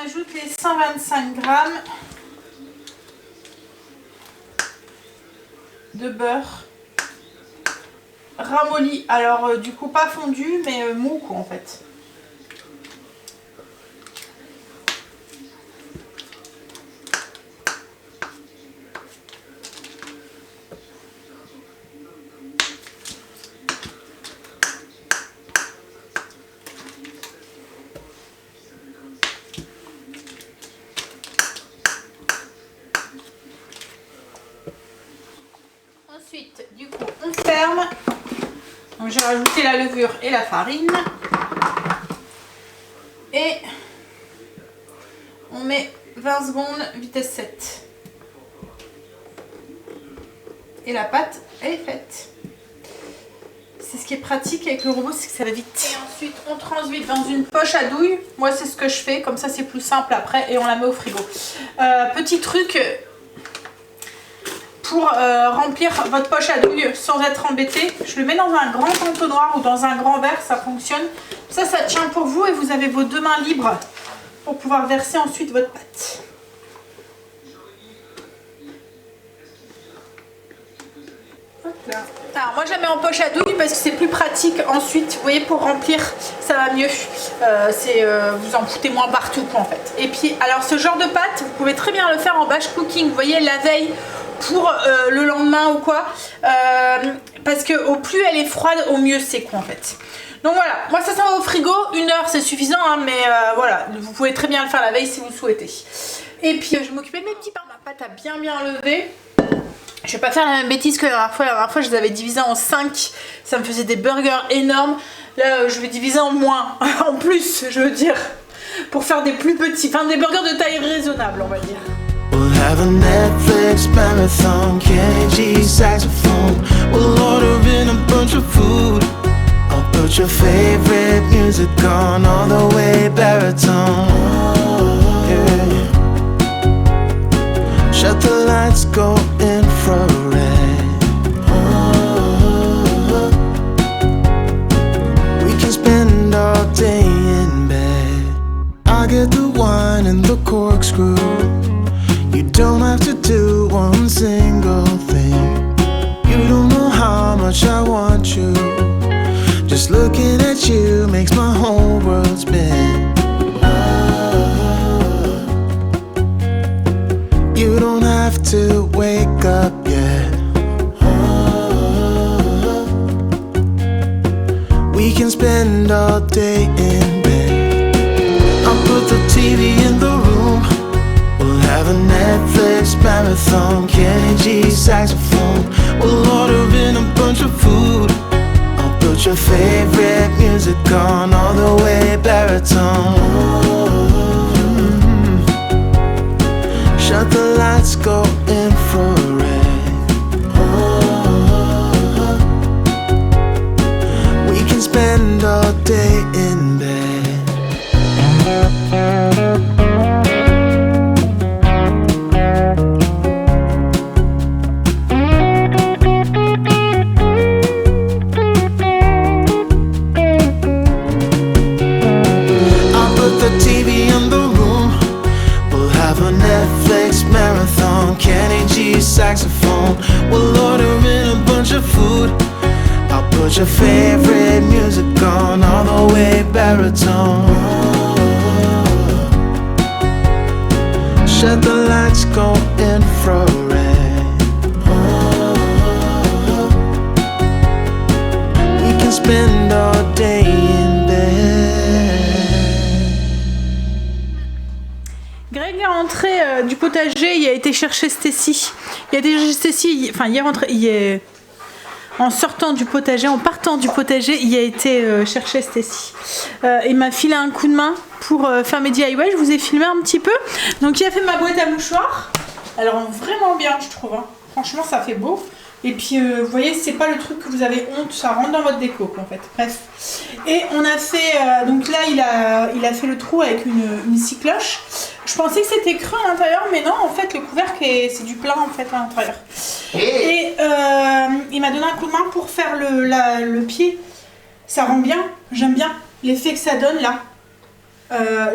Ajoute les 125 g de beurre ramolli. Alors du coup pas fondu mais mou quoi en fait. Ensuite, du coup, on ferme. Donc, j'ai rajouté la levure et la farine. Et on met 20 secondes, vitesse 7. Et la pâte, elle est faite. C'est ce qui est pratique avec le robot, c'est que ça va vite. Et ensuite, on transvide dans une poche à douille. Moi, c'est ce que je fais. Comme ça, c'est plus simple après. Et on la met au frigo. Petit truc... Pour remplir votre poche à douille sans être embêté, je le mets dans un grand entonnoir ou dans un grand verre, ça fonctionne. Ça tient pour vous et vous avez vos 2 mains libres pour pouvoir verser ensuite votre pâte. Alors moi je la mets en poche à douille parce que c'est plus pratique ensuite, vous voyez, pour remplir ça va mieux, vous en foutez moins partout quoi en fait. Et puis alors ce genre de pâte vous pouvez très bien le faire en batch cooking, vous voyez, la veille pour le lendemain ou quoi, parce que au plus elle est froide au mieux c'est quoi en fait. Donc voilà, moi ça va au frigo, 1 heure c'est suffisant hein, mais voilà, vous pouvez très bien le faire la veille si vous souhaitez. Et puis je vais m'occuper de mes petits pains, ma pâte a bien levé. Je vais pas faire la même bêtise que la dernière fois. La dernière fois, je les avais divisés en 5. Ça me faisait des burgers énormes. Là, je vais diviser en moins. En plus, je veux dire. Pour faire des plus petits. Enfin, des burgers de taille raisonnable, on va dire. We'll have a Netflix marathon, Kenny G saxophone. We'll order in a bunch of food. I'll put your favorite music on all the way baritone. Yeah. Shut the lights, go infrared. We can spend all day in bed. I'll get the wine and the corkscrew. You don't have to do one single thing. You don't know how much I want you. Just looking at you makes my whole world spin. You don't have to wake up yet. We can spend all day in bed. I'll put the TV in the room. We'll have a Netflix marathon, Kenny G saxophone. We'll order in a bunch of food. I'll put your favorite music on all the way baritone. Shut the lights, go infrared. We can spend all day in bed. I'll put the TV in the room. We'll have a Netflix marathon, Kenny G saxophone. We'll order in a bunch of food. I'll put your favorite music on all the way baritone. Shut the lights, go infrared. We can spend all day in bed. Greg est rentré du potager, il a été chercher Stacy. Il a été chercher Stacy, enfin il est rentré, en sortant du potager, en partant du potager, il a été chercher Stacy. Il m'a filé un coup de main pour faire mes DIY, je vous ai filmé un petit peu. Donc il a fait ma boîte à mouchoirs. Elle rend vraiment bien, je trouve. Hein. Franchement, ça fait beau. Et puis, vous voyez, c'est pas le truc que vous avez honte, ça rentre dans votre déco, en fait. Bref. Et on a fait, donc là, il a fait le trou avec une scie cloche. Je pensais que c'était creux à l'intérieur, mais non, en fait, le couvercle, c'est du plat, en fait, à l'intérieur. Et il m'a donné un coup de main pour faire le pied. Ça rend bien, j'aime bien l'effet que ça donne, là.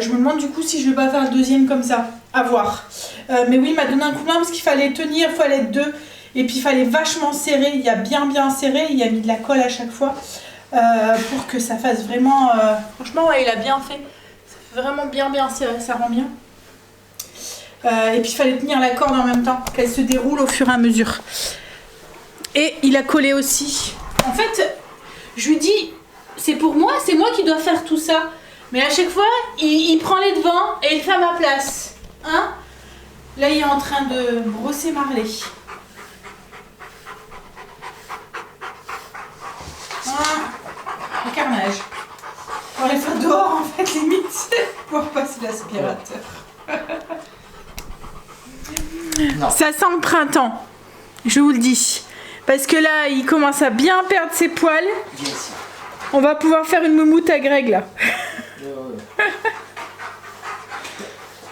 Je me demande, du coup, si je vais pas faire le deuxième comme ça. À voir. Mais oui, il m'a donné un coup de main parce qu'il fallait tenir, il fallait être deux. Et puis il fallait vachement serrer, il a bien serré, il a mis de la colle à chaque fois pour que ça fasse vraiment... Franchement, ouais, il a bien fait. Ça fait vraiment bien serré, ça rend bien. Et puis il fallait tenir la corde en même temps, qu'elle se déroule au fur et à mesure. Et il a collé aussi. En fait, je lui dis, c'est pour moi, c'est moi qui dois faire tout ça. Mais à chaque fois, il prend les devants et il fait à ma place. Hein? Là, il est en train de brosser Marley. Le carnage. On va les faire dehors en fait limite pour passer l'aspirateur. Ça sent le printemps, je vous le dis. Parce que là, il commence à bien perdre ses poils. On va pouvoir faire une moumoute à Greg là.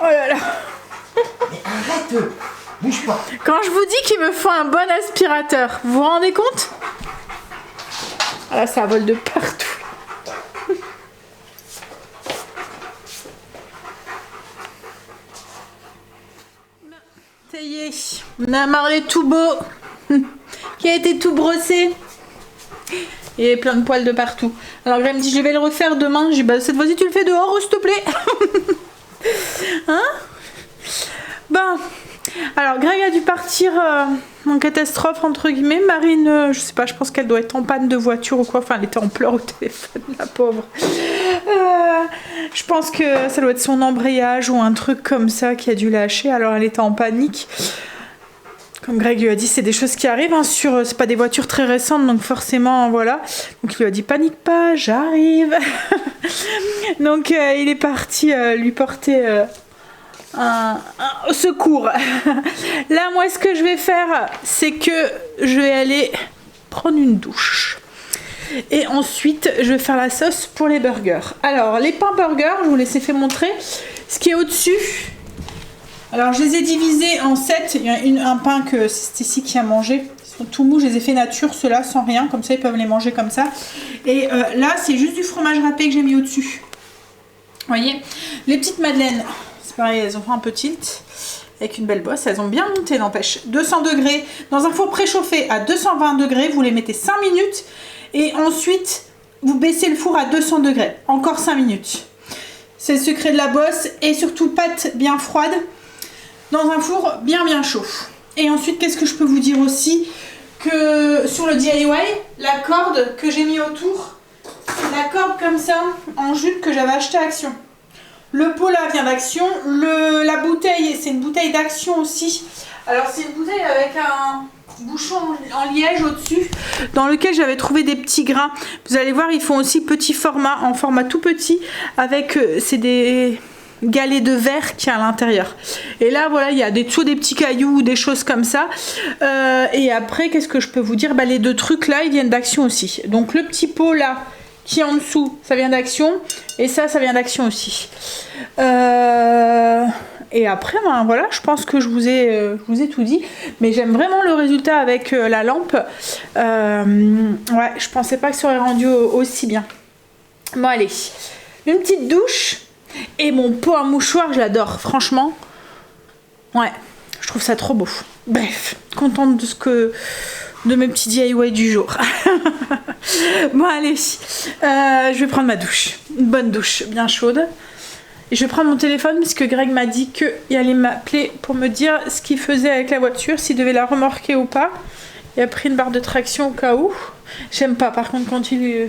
Oh là là. Mais arrête, bouge pas. Quand je vous dis qu'il me faut un bon aspirateur, vous vous rendez compte? Ah là, ça vole de partout. Allez, on a un marlet tout beau qui a été tout brossé. Et plein de poils de partout. Alors Greg me dit je vais le refaire demain. J'ai dit bah cette fois-ci tu le fais dehors s'il te plaît. Hein? Bon. Alors Greg a dû partir en catastrophe entre guillemets. Marine, je sais pas, je pense qu'elle doit être en panne de voiture ou quoi. Enfin elle était en pleurs au téléphone, la pauvre. Je pense que ça doit être son embrayage ou un truc comme ça qui a dû lâcher. Alors elle était en panique. Comme Greg lui a dit, c'est des choses qui arrivent, hein, c'est pas des voitures très récentes, donc forcément, voilà. Donc il lui a dit, panique pas, j'arrive. Donc il est parti lui porter un secours. Là, moi, ce que je vais faire, c'est que je vais aller prendre une douche. Et ensuite, je vais faire la sauce pour les burgers. Alors, les pains burgers, je vous les ai fait montrer. Ce qui est au-dessus... Alors je les ai divisés en 7, il y a un pain que c'est ici qui a mangé, ils sont tout mous, je les ai fait nature, ceux-là sans rien, comme ça ils peuvent les manger comme ça. Et là c'est juste du fromage râpé que j'ai mis au-dessus. Vous voyez, les petites madeleines, c'est pareil, elles ont fait un peu tilt, avec une belle bosse, elles ont bien monté n'empêche. 200 degrés, dans un four préchauffé à 220 degrés, vous les mettez 5 minutes, et ensuite vous baissez le four à 200 degrés, encore 5 minutes. C'est le secret de la bosse, et surtout pâte bien froide. Dans un four bien chaud. Et ensuite, qu'est-ce que je peux vous dire aussi? Que sur le DIY, la corde que j'ai mis autour, c'est la corde comme ça, en jute que j'avais acheté à Action. Le pot là vient d'Action. La bouteille, c'est une bouteille d'Action aussi. Alors c'est une bouteille avec un bouchon en liège au-dessus, dans lequel j'avais trouvé des petits grains. Vous allez voir, ils font aussi petit format, en format tout petit, avec, c'est des... galets de verre qui est à l'intérieur. Et là voilà, il y a toujours des petits cailloux, des choses comme ça. Et après, qu'est-ce que je peux vous dire? Bah, les deux trucs là, ils viennent d'Action aussi. Donc le petit pot là, qui est en dessous, ça vient d'Action. Et ça vient d'Action aussi. Et après, ben, voilà, je pense que je vous ai tout dit. Mais j'aime vraiment le résultat avec la lampe. Ouais, je pensais pas que ça aurait rendu aussi bien. Bon allez, une petite douche. Et mon pot à mouchoir, je l'adore, franchement. Ouais, je trouve ça trop beau. Bref, contente de mes petits DIY du jour. Bon, allez, je vais prendre ma douche. Une bonne douche, bien chaude. Et je vais prendre mon téléphone parce que Greg m'a dit qu'il allait m'appeler pour me dire ce qu'il faisait avec la voiture, s'il devait la remorquer ou pas. Il a pris une barre de traction au cas où. J'aime pas, par contre, quand il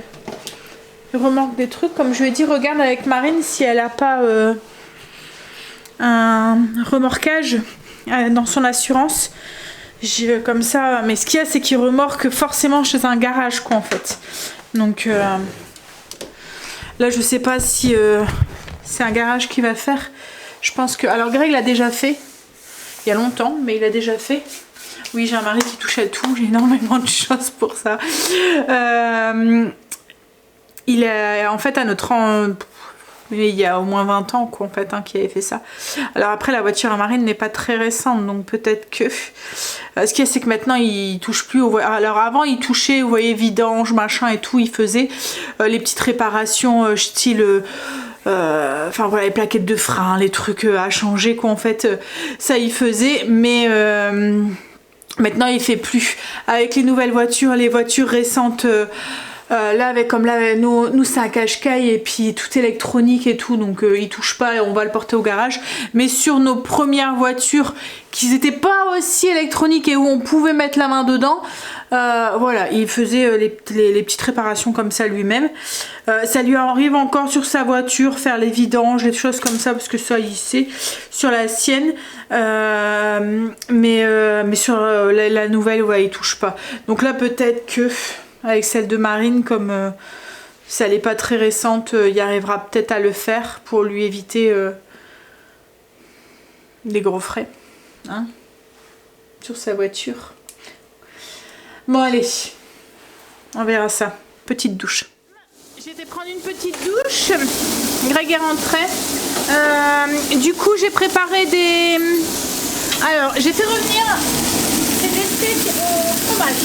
remorque des trucs, comme je lui ai dit, regarde avec Marine si elle a pas un remorquage dans son assurance. Comme ça, mais ce qu'il y a, c'est qu'il remorque forcément chez un garage, quoi, en fait. Donc là, je sais pas si c'est un garage qui va faire. Je pense que... Alors Greg l'a déjà fait il y a longtemps, mais il a déjà fait. Oui, j'ai un mari qui touche à tout, j'ai énormément de choses pour ça. Il est en fait à notre il y a au moins 20 ans quoi, en fait, hein, qui avait fait ça. Alors après, la voiture à Marine n'est pas très récente, donc peut-être que ce qu'il y a, c'est que maintenant il touche plus aux voitures. Alors avant il touchait, vous voyez, vidange machin et tout, il faisait les petites réparations style enfin voilà, les plaquettes de frein, les trucs à changer quoi, en fait, ça il faisait, mais maintenant il fait plus. Avec les nouvelles voitures, les voitures récentes, là avec comme là nous c'est un Qashqai et puis tout électronique et tout, donc il touche pas et on va le porter au garage. Mais sur nos premières voitures qui n'étaient pas aussi électroniques et où on pouvait mettre la main dedans, voilà, il faisait les petites réparations comme ça lui-même. Ça lui arrive encore sur sa voiture, faire les vidanges, des choses comme ça, parce que ça il sait sur la sienne, mais sur la nouvelle, ouais, il touche pas. Donc là peut-être que avec celle de Marine, comme si elle n'est pas très récente, il arrivera peut-être à le faire pour lui éviter des gros frais, hein, sur sa voiture. Bon allez, on verra ça. Petite douche. J'ai été prendre une petite douche. Greg est rentré. Du coup j'ai préparé des... Alors j'ai fait revenir des steaks au fromage.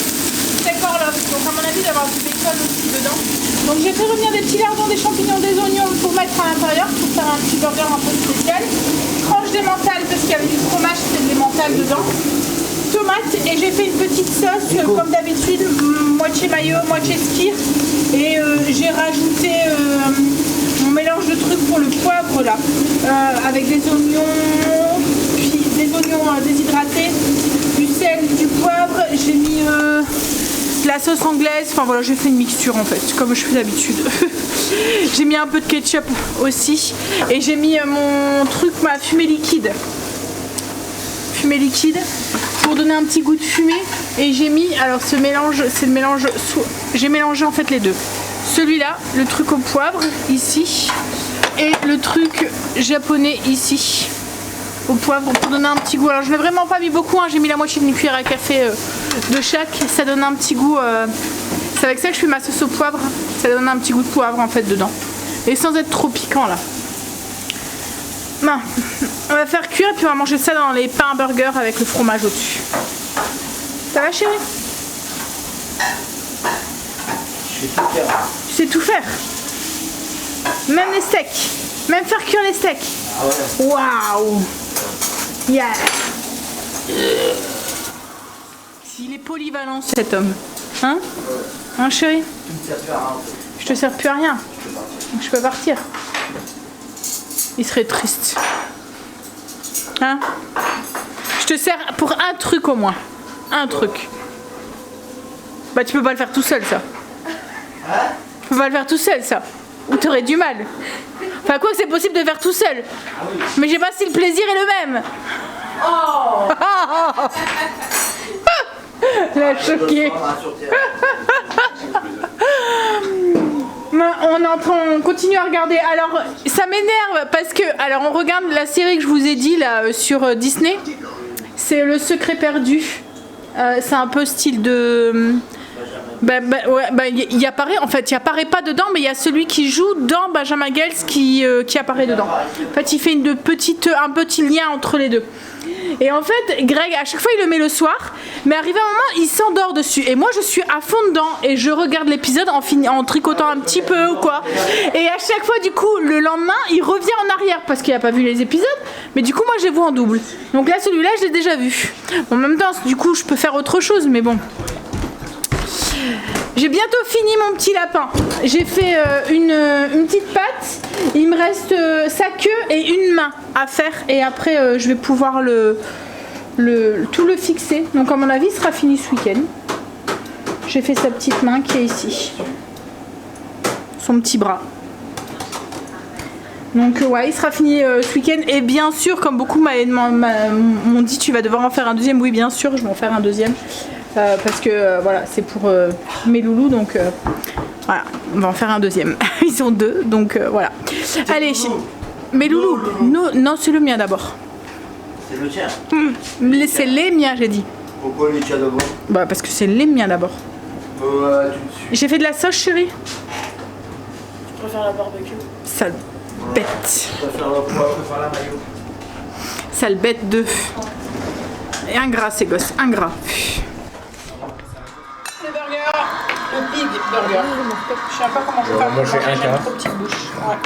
steak Orloff. Donc à mon avis, il va y avoir du bacon aussi dedans. Donc j'ai fait revenir des petits lardons, des champignons, des oignons pour mettre à l'intérieur, pour faire un petit burger un peu spécial. Tranche d'emmental parce qu'il y avait du fromage, c'est de l'emmental dedans. Tomates et j'ai fait une petite sauce comme d'habitude, moitié mayo, moitié skyr. Et j'ai rajouté mon mélange de trucs pour le poivre là, avec des oignons, puis des oignons déshydratés, du sel, du poivre. J'ai mis de la sauce anglaise, enfin voilà, j'ai fait une mixture en fait, comme je fais d'habitude. J'ai mis un peu de ketchup aussi et j'ai mis mon truc, ma fumée liquide. Fumée liquide pour donner un petit goût de fumée. Et j'ai mis, alors ce mélange, c'est le mélange, j'ai mélangé en fait les deux. Celui-là, le truc au poivre ici et le truc japonais ici au poivre pour donner un petit goût. Alors je n'ai vraiment pas mis beaucoup, hein. J'ai mis la moitié d'une cuillère à café de chaque, ça donne un petit goût, c'est avec ça que je fais ma sauce au poivre, ça donne un petit goût de poivre en fait dedans et sans être trop piquant là. Non. On va faire cuire et puis on va manger ça dans les pains burgers avec le fromage au-dessus. Ça va chérie? Je sais tout faire. Tu sais tout faire? Même les steaks? Même faire cuire les steaks? Ah ouais. Waouh! Yeah! Il est polyvalent cet homme. Hein? Hein chérie? Tu me sers plus à rien. Je te sers plus à rien. Donc je peux partir. Il serait triste. Hein? Je te sers pour un truc au moins. Un truc. Bah tu peux pas le faire tout seul ça. Hein? Tu peux pas le faire tout seul ça. Ou t'aurais du mal. Enfin quoi que c'est possible de faire tout seul. Ah oui. Mais j'ai pas si le plaisir est le même. Oh. La choquée. On continue à regarder. Alors ça m'énerve parce que alors on regarde la série que je vous ai dit là sur Disney. C'est Le Secret Perdu. C'est un peu style de. Il apparaît en fait, il apparaît pas dedans, mais il y a celui qui joue dans Benjamin Giles qui apparaît dedans. En fait, il fait un petit lien entre les deux. Et en fait, Greg, à chaque fois, il le met le soir, mais arrivé un moment, il s'endort dessus. Et moi, je suis à fond dedans et je regarde l'épisode en tricotant un petit peu ou quoi. Et à chaque fois, du coup, le lendemain, il revient en arrière parce qu'il a pas vu les épisodes. Mais du coup, moi, je les vois en double. Donc là, celui-là, je l'ai déjà vu. En même temps, du coup, je peux faire autre chose, mais bon. J'ai bientôt fini mon petit lapin. J'ai fait une petite patte. Il me reste sa queue et une main à faire. Et après, je vais pouvoir tout le fixer. Donc à mon avis, il sera fini ce week-end. J'ai fait sa petite main qui est ici. Son petit bras. Donc ouais, il sera fini ce week-end. Et bien sûr, comme beaucoup m'ont dit, tu vas devoir en faire un deuxième. Oui, bien sûr, je vais en faire un deuxième. Parce que voilà, c'est pour mes loulous, donc voilà, on va en faire un deuxième. Ils sont deux, donc voilà. Allez, mes loulous. Non, c'est le mien d'abord. C'est le tien. C'est les miens, j'ai dit. Pourquoi les tiens d'abord? Bah parce que c'est les miens d'abord. Tu me suis. J'ai fait de la sauce, chérie. Je préfère la barbecue. Sale bête. Je préfère la poivre, je préfère la mayo. Sale bête de. Et ingrat ces gosses, ingrat. Le burger, le big burger. Je sais pas comment je vais faire. J'ai une trop petite bouche. Ouais.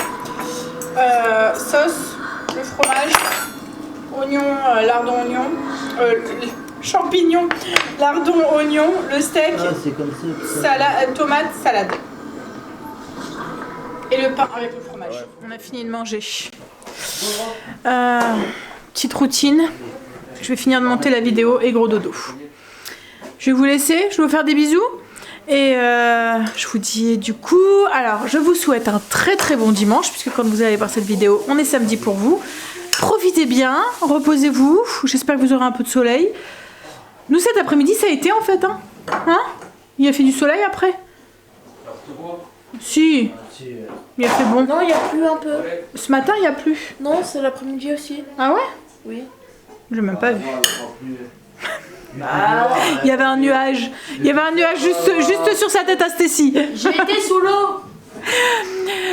Sauce, le fromage, oignon, lardon, oignon, champignons, lardon, oignon, le steak, Ah, c'est comme ça. salade, tomate, salade. Et le pain avec le fromage. On a fini de manger. Petite routine. Je vais finir de monter la vidéo et gros dodo. Je vais vous laisser, je vais vous faire des bisous. Et je vous dis du coup, alors je vous souhaite un très très bon dimanche, puisque quand vous allez voir cette vidéo, on est samedi pour vous. Profitez bien, reposez-vous, j'espère que vous aurez un peu de soleil. Nous cet après-midi ça a été en fait, hein, il a fait du soleil après. Si, il a fait bon. Non, il y a plu un peu. Ce matin il n'y a plus. Non, c'est l'après-midi aussi. Ah ouais? Oui. Je l'ai même pas vu. Il y avait un nuage. Il y avait un nuage juste sur sa tête à Stécie. J'ai été sous l'eau.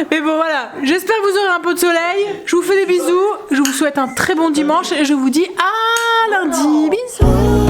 Mais bon voilà, j'espère que vous aurez un peu de soleil. Je vous fais des bisous. Je vous souhaite un très bon dimanche et je vous dis à lundi. Bisous.